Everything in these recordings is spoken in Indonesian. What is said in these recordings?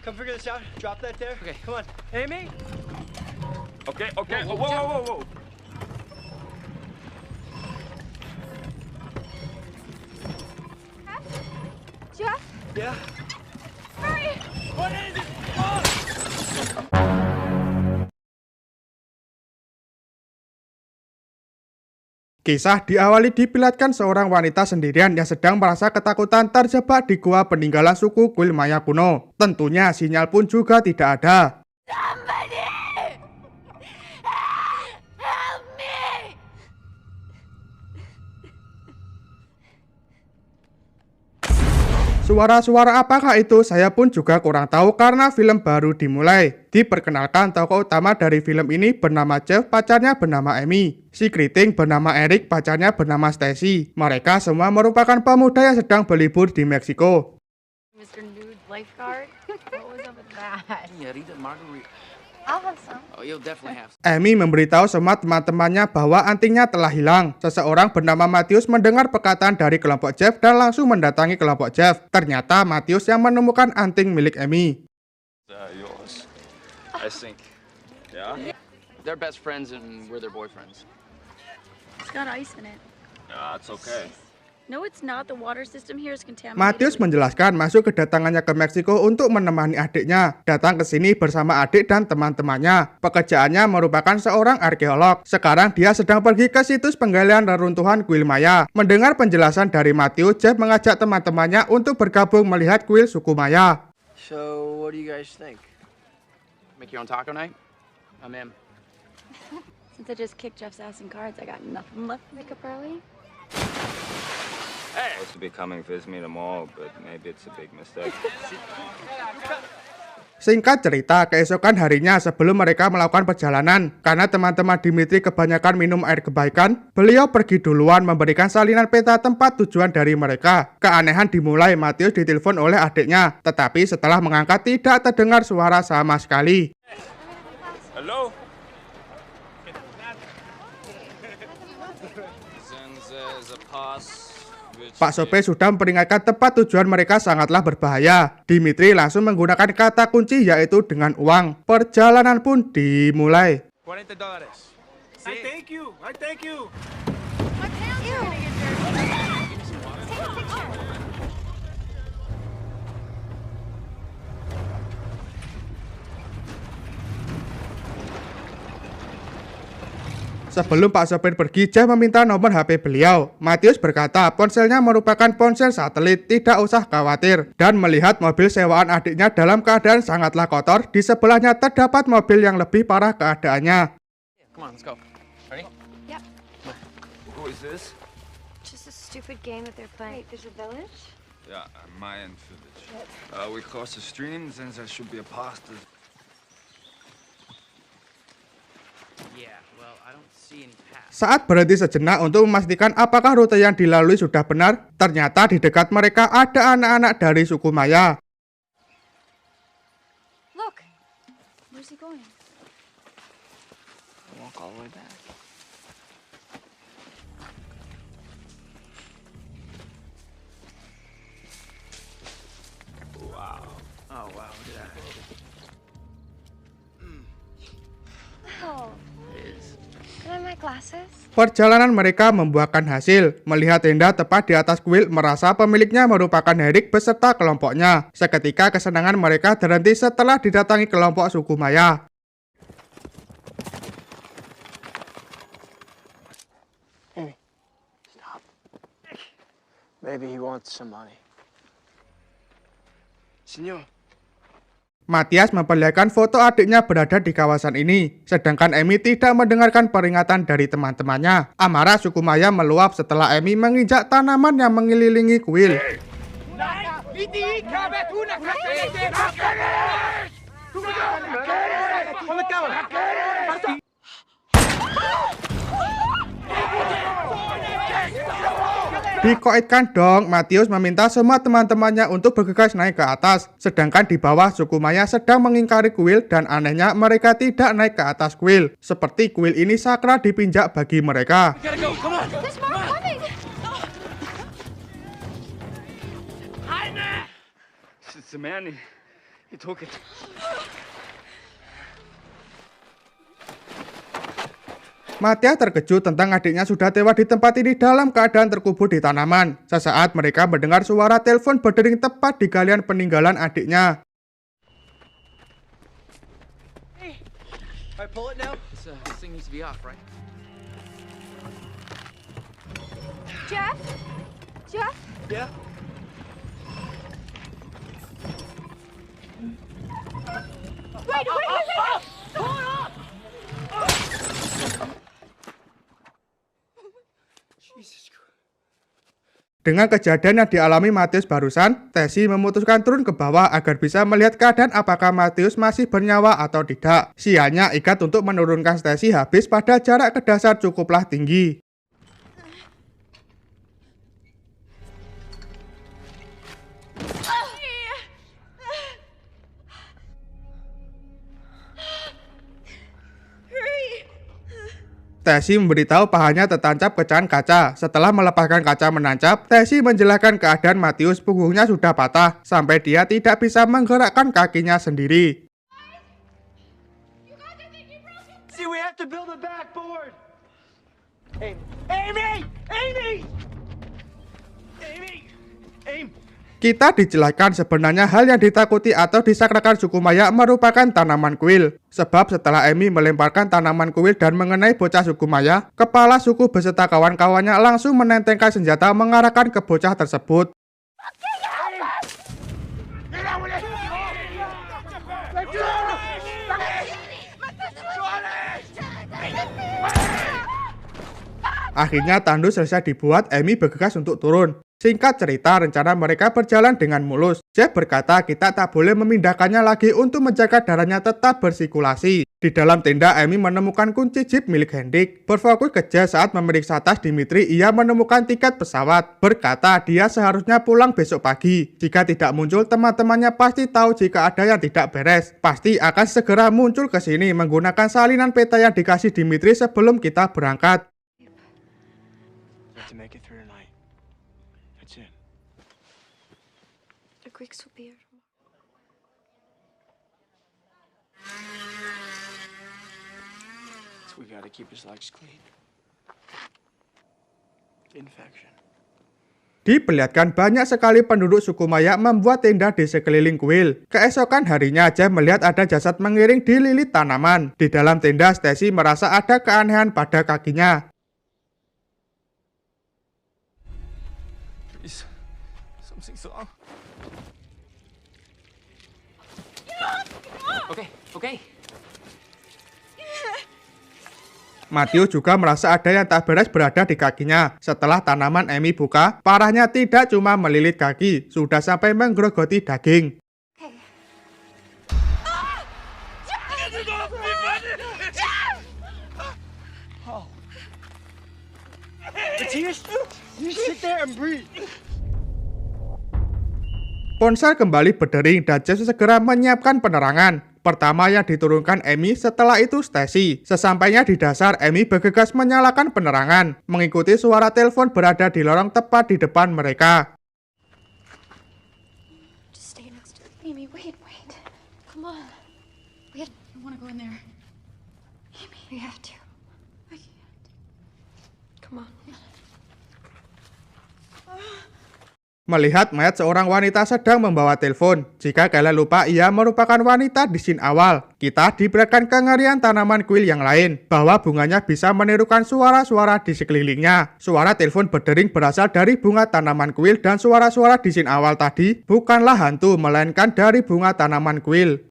Come figure this out. Drop that there. Okay. Come on. Amy? Okay, okay. Whoa, Whoa. Jeff, Yeah? hurry! What is it? Kisah diawali dipilatkan seorang wanita sendirian yang sedang merasa ketakutan terjebak di gua peninggalan suku kuil Maya kuno. Tentunya sinyal pun juga tidak ada. Somebody! Help me! Suara-suara apakah itu saya pun juga kurang tahu karena film baru dimulai. Diperkenalkan tokoh utama dari film ini bernama Jeff, pacarnya bernama Amy. Si keriting bernama Eric, pacarnya bernama Stacy. Mereka semua merupakan pemuda yang sedang berlibur di Meksiko. Mr. Nude Lifeguard? What was up with that? Señorita Margarita. I'll have some. Oh, you'll definitely have. Amy memberitahu semua teman-temannya bahwa antingnya telah hilang. Seseorang bernama Matthews mendengar perkataan dari kelompok Jeff dan langsung mendatangi kelompok Jeff. Ternyata Matthews yang menemukan anting milik Amy. Yours. I think. Yeah? They're best friends and we're their boyfriends. It's got ice in it. Yeah, it's okay. No, it's not. The water system here is contaminated. Matthews menjelaskan masuk kedatangannya ke Meksiko untuk menemani adiknya. Datang ke sini bersama adik dan teman-temannya. Pekerjaannya merupakan seorang arkeolog. Sekarang dia sedang pergi ke situs penggalian reruntuhan kuil Maya. Mendengar penjelasan dari Matthews, Jeff mengajak teman-temannya untuk bergabung melihat kuil suku Maya. So, what do you guys think? Make your own taco night? I'm in. Since I just kicked Jeff's ass in cards, I got nothing left. Wake up early? Supposed to be coming visit me tomorrow, but maybe it's a big mistake. Singkat cerita, keesokan harinya sebelum mereka melakukan perjalanan, karena teman-teman Dimitri kebanyakan minum air kebaikan, beliau pergi duluan memberikan salinan peta tempat tujuan dari mereka. Keanehan dimulai, Matthews ditelepon oleh adiknya, tetapi setelah mengangkat tidak terdengar suara sama sekali. Hello? Pak sopir sudah memperingatkan tempat tujuan mereka sangatlah berbahaya. Dimitri langsung menggunakan kata kunci yaitu dengan uang. Perjalanan pun dimulai. $40. I thank you. My pants are gonna get dirty. Take a picture. Sebelum Pak sopir pergi, Jeff meminta nomor HP beliau. Matthews berkata ponselnya merupakan ponsel satelit, tidak usah khawatir. Dan melihat mobil sewaan adiknya dalam keadaan sangatlah kotor, di sebelahnya terdapat mobil yang lebih parah keadaannya. Come on, let's go. Ready? Yep. Who is this? Just a stupid game that they're playing. Wait, there's a village? Yeah, Mayan village. We cross the stream, then there should be a path. Yeah, well, I don't see any path. Saat berhenti sejenak untuk memastikan apakah rute yang dilalui sudah benar, ternyata di dekat mereka ada anak-anak dari suku Maya. Look. Where's he going? Walk all the way back. Wow. Oh, wow, look at that. Oh. Can I have my glasses? Perjalanan mereka membuahkan hasil. Melihat tenda tepat di atas kuil, merasa pemiliknya merupakan Eric beserta kelompoknya. Seketika kesenangan mereka terhenti setelah didatangi kelompok suku Maya. Amy, stop. Maybe he wants some money. Senor. Mathias memperlihatkan foto adiknya berada di kawasan ini, sedangkan Amy tidak mendengarkan peringatan dari teman-temannya. Amarah suku Maya meluap setelah Amy menginjak tanaman yang mengelilingi kuil. Dikoitkan dong, Matthews meminta semua teman-temannya untuk bergegas naik ke atas. Sedangkan di bawah suku Maya sedang mengingkari kuil dan anehnya mereka tidak naik ke atas kuil. Seperti kuil ini sakral dipinjak bagi mereka. There's more coming! It's a man. You took it. Mattia terkejut tentang adiknya sudah tewas di tempat ini dalam keadaan terkubur di tanaman. Sesaat mereka mendengar suara telepon berdering tepat di galian peninggalan adiknya. Hey. All right, pull it now. This thing needs to be off, right? Jeff? Jeff? Yeah. Wait! Pull it off! Jesus Christ. Dengan kejadian yang dialami Matthews barusan, Tessy memutuskan turun ke bawah agar bisa melihat keadaan apakah Matthews masih bernyawa atau tidak. Sialnya ikat untuk menurunkan Tessy habis pada jarak ke dasar cukuplah tinggi. Tessy memberitahu pahanya tertancap pecahan kaca. Setelah melepaskan kaca menancap, Tessy menjelaskan keadaan Matthews punggungnya sudah patah, sampai dia tidak bisa menggerakkan kakinya sendiri. See, we have to build a backboard. Amy! Amy! Amy! Amy! Amy! Kita dijelaskan sebenarnya hal yang ditakuti atau disakrakan suku Maya merupakan tanaman kuil. Sebab setelah Amy melemparkan tanaman kuil dan mengenai bocah suku Maya, kepala suku beserta kawan-kawannya langsung menentengkan senjata mengarahkan ke bocah tersebut. Akhirnya tandu selesai dibuat, Amy bergegas untuk turun. Singkat cerita, rencana mereka berjalan dengan mulus. Jeff berkata kita tak boleh memindahkannya lagi untuk menjaga darahnya tetap bersirkulasi. Di dalam tenda, Amy menemukan kunci jeep milik Hendrik. Berfokus ke Jeff saat memeriksa tas Dimitri, ia menemukan tiket pesawat. Berkata dia seharusnya pulang besok pagi. Jika tidak muncul, teman-temannya pasti tahu jika ada yang tidak beres. Pasti akan segera muncul ke sini menggunakan salinan peta yang dikasih Dimitri sebelum kita berangkat. To make it through tonight. That's it. The Greeks will be here tomorrow. So we gotta keep his legs clean. Infection. Diperlihatkan banyak sekali penduduk suku Maya membuat tenda di sekeliling kuil. Keesokan harinya, Jeff melihat ada jasad mengiring di lilit tanaman. Di dalam tenda, Stacy merasa ada keanehan pada kakinya. Something's wrong. Okay. Matthew juga merasa ada yang tak beres berada di kakinya. Setelah tanaman Amy buka, parahnya tidak cuma melilit kaki, sudah sampai menggerogoti daging. Matthias, you sit there and breathe. Ponsel kembali berdering dan Jeff segera menyiapkan penerangan. Pertama yang diturunkan Amy, setelah itu Stacy. Sesampainya di dasar, Amy bergegas menyalakan penerangan. Mengikuti suara telepon berada di lorong tepat di depan mereka. Just stay next to me. Amy, wait. Come on. I want to go in there. Amy, we have to. I can't. Come on. Melihat mayat seorang wanita sedang membawa telepon. Jika kalian lupa, ia merupakan wanita di scene awal. Kita diberikan kengerian tanaman kuil yang lain, bahwa bunganya bisa menirukan suara-suara di sekelilingnya. Suara telepon berdering berasal dari bunga tanaman kuil dan suara-suara di scene awal tadi bukanlah hantu, melainkan dari bunga tanaman kuil.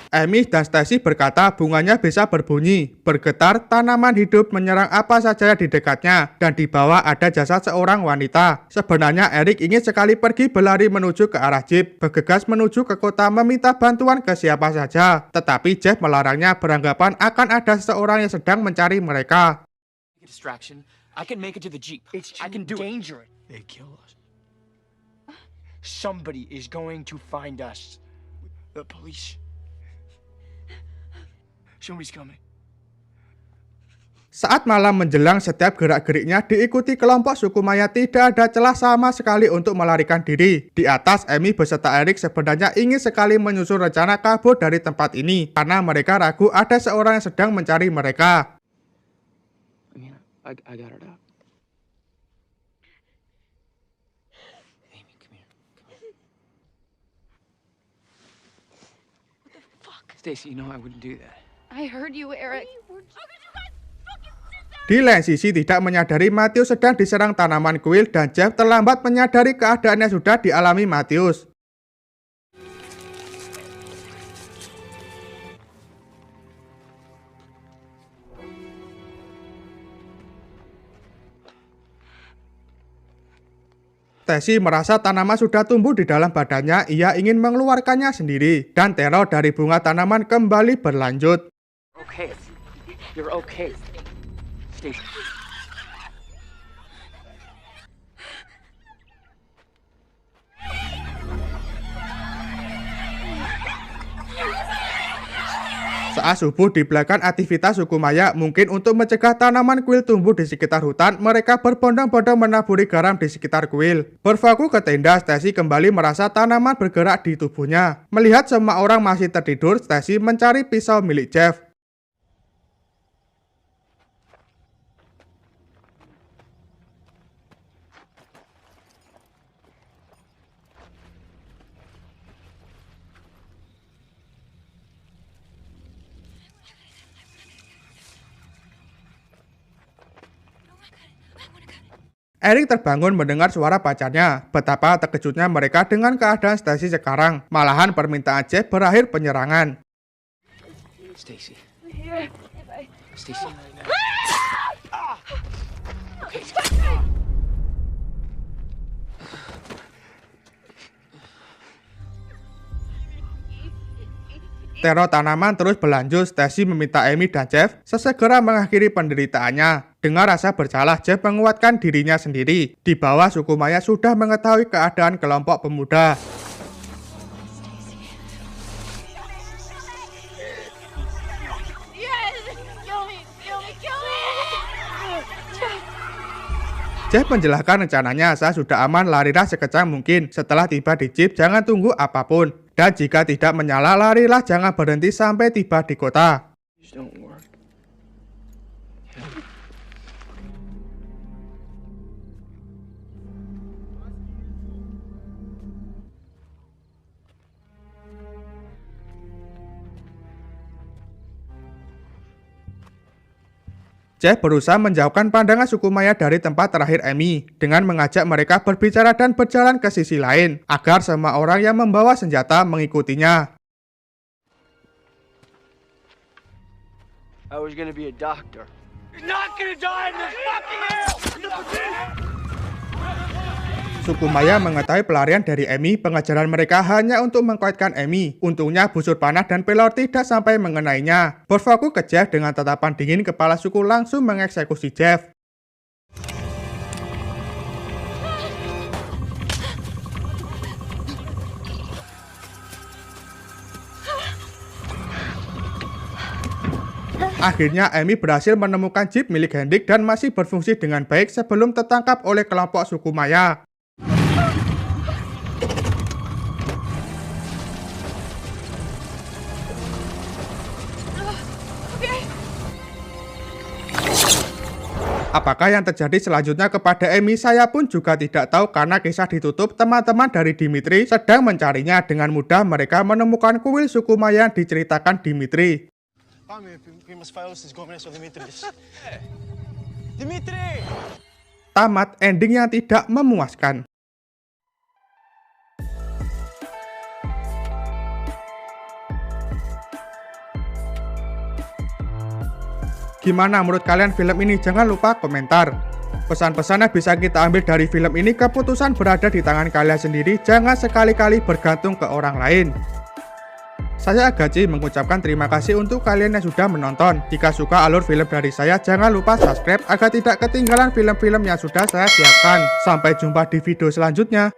Amy dan Stacy berkata bunganya bisa berbunyi, bergetar, tanaman hidup menyerang apa saja di dekatnya, dan di bawah ada jasad seorang wanita. Sebenarnya Eric ingin sekali pergi berlari menuju ke arah jeep, bergegas menuju ke kota meminta bantuan ke siapa saja. Tetapi Jeff melarangnya beranggapan akan ada seseorang yang sedang mencari mereka. distraction. I can make it to the Jeep. It's I can do it. dangerous. They kill us. Somebody is going to find us. The police. Somebody's coming. Saat malam menjelang, setiap gerak-geriknya diikuti kelompok suku Maya. Tidak ada celah sama sekali untuk melarikan diri. Di atas, Amy beserta Eric sebenarnya ingin sekali menyusun rencana kabur dari tempat ini, karena mereka ragu ada seorang yang sedang mencari mereka. I got it out. Amy, come here. What the fuck? Stacy, you know I wouldn't do that. I heard you, Eric. Di lain sisi, tidak menyadari Matthews sedang diserang tanaman kuil dan Jeff terlambat menyadari keadaan yang sudah dialami Matthews. Stacy merasa tanaman sudah tumbuh di dalam badannya. Ia ingin mengeluarkannya sendiri, dan teror dari bunga tanaman kembali berlanjut. Okay. You're okay. Stacy. Saat subuh di belakang aktivitas suku Maya, mungkin untuk mencegah tanaman kuil tumbuh di sekitar hutan, mereka berbondong-bondong menaburi garam di sekitar kuil. Berfokus ke tenda, Stacy kembali merasa tanaman bergerak di tubuhnya. Melihat semua orang masih tertidur, Stacy mencari pisau milik Jeff. Eric terbangun mendengar suara pacarnya. Betapa terkejutnya mereka dengan keadaan Stacy sekarang. Malahan permintaan Jeff berakhir penyerangan. Stacy. Stacy. Okay. Teror tanaman terus berlanjut. Stacy meminta Amy dan Jeff sesegera mengakhiri penderitaannya. Dengan rasa bersalah, Jeff menguatkan dirinya sendiri. Di bawah, suku Maya sudah mengetahui keadaan kelompok pemuda. Jeff menjelaskan rencananya. Saat sudah aman, larilah sekecang mungkin. Setelah tiba di Jeep, jangan tunggu apapun. Dan jika tidak menyala, larilah, jangan berhenti sampai tiba di kota. Jeff berusaha menjauhkan pandangan suku Maya dari tempat terakhir Amy dengan mengajak mereka berbicara dan berjalan ke sisi lain agar semua orang yang membawa senjata mengikutinya. I was gonna be a doctor. You're not gonna die in this fucking hell! Suku Maya mengetahui pelarian dari Amy. Pengejaran mereka hanya untuk mengkoitkan Amy. Untungnya busur panah dan pelor tidak sampai mengenainya. Berfokus ke Jeff dengan tatapan dingin, kepala suku langsung mengeksekusi Jeff. Akhirnya Amy berhasil menemukan Jeep milik Hendrik dan masih berfungsi dengan baik sebelum tertangkap oleh kelompok suku Maya. Apakah yang terjadi selanjutnya kepada Amy, saya pun juga tidak tahu karena kisah ditutup. Teman-teman dari Dimitri sedang mencarinya. Dengan mudah mereka menemukan kuil suku Maya yang diceritakan Dimitri. Tamat ending yang tidak memuaskan. Gimana menurut kalian film ini? Jangan lupa komentar. Pesan-pesan yang bisa kita ambil dari film ini, keputusan berada di tangan kalian sendiri. Jangan sekali-kali bergantung ke orang lain. Saya Gaji mengucapkan terima kasih untuk kalian yang sudah menonton. Jika suka alur film dari saya, jangan lupa subscribe agar tidak ketinggalan film-film yang sudah saya siapkan. Sampai jumpa di video selanjutnya.